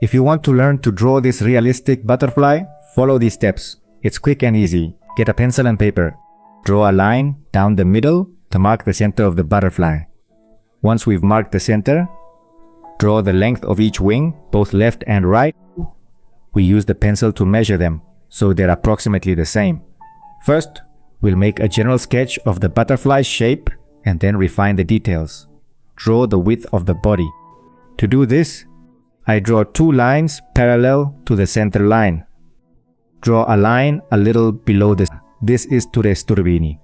If you want to learn to draw this realistic butterfly, follow these steps. It's quick and easy. Get a pencil and paper. Draw a line down the middle to mark the center of the butterfly. Once we've marked the center, draw the length of each wing, both left and right. We use the pencil to measure them, so they're approximately the same. First, we'll make a general sketch of the butterfly's shape and then refine the details. Draw the width of the body. To do this, I draw two lines parallel to the center line. Draw a line a little below this. This is Turres Turbini.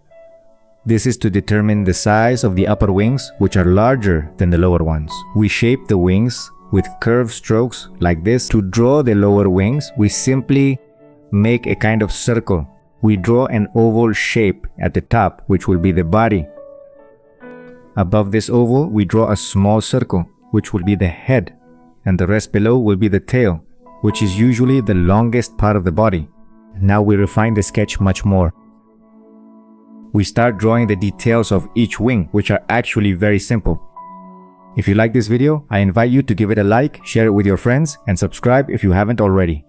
This is to determine the size of the upper wings, which are larger than the lower ones. We shape the wings with curved strokes like this. To draw the lower wings, we simply make a kind of circle. We draw an oval shape at the top, which will be the body. Above this oval, we draw a small circle, which will be the head, and the rest below will be the tail, which is usually the longest part of the body. Now we refine the sketch much more. We start drawing the details of each wing, which are actually very simple. If you like this video, I invite you to give it a like, share it with your friends, and subscribe if you haven't already.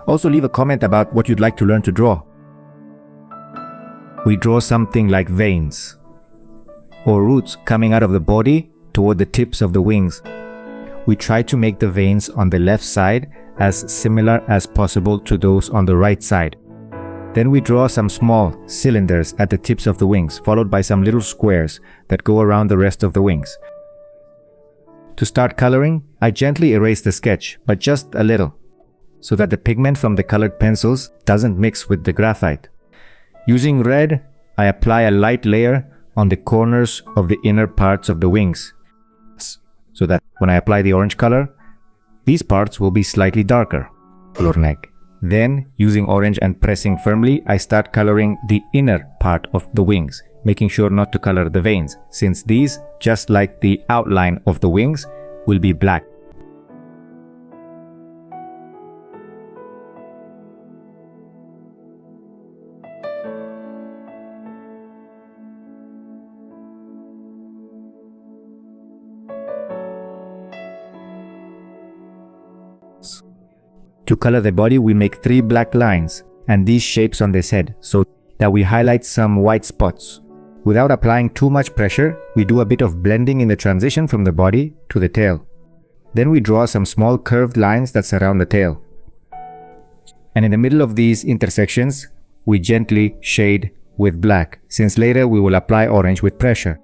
Also leave a comment about what you'd like to learn to draw. We draw something like veins or roots coming out of the body toward the tips of the wings. We try to make the veins on the left side as similar as possible to those on the right side. Then we draw some small cylinders at the tips of the wings, followed by some little squares that go around the rest of the wings. To start coloring, I gently erase the sketch, but just a little, so that the pigment from the colored pencils doesn't mix with the graphite. Using red, I apply a light layer on the corners of the inner parts of the wings, so that when I apply the orange color, these parts will be slightly darker. Color neck. Then, using orange and pressing firmly, I start coloring the inner part of the wings, making sure not to color the veins, since these, just like the outline of the wings, will be black. To color the body, we make 3 black lines and these shapes on this head so that we highlight some white spots. Without applying too much pressure, we do a bit of blending in the transition from the body to the tail. Then we draw some small curved lines that surround the tail. And in the middle of these intersections, we gently shade with black, since later we will apply orange with pressure.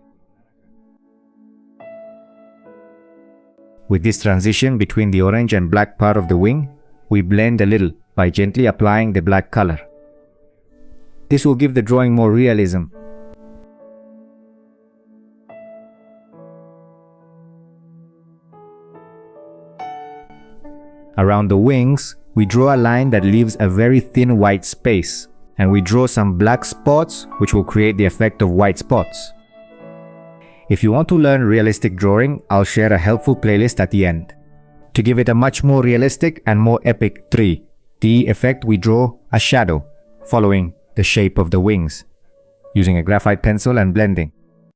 With this transition between the orange and black part of the wing, we blend a little by gently applying the black color. This will give the drawing more realism. Around the wings, we draw a line that leaves a very thin white space, and we draw some black spots which will create the effect of white spots. If you want to learn realistic drawing, I'll share a helpful playlist at the end. To give it a much more realistic and more epic 3D effect, we draw a shadow following the shape of the wings, using a graphite pencil and blending.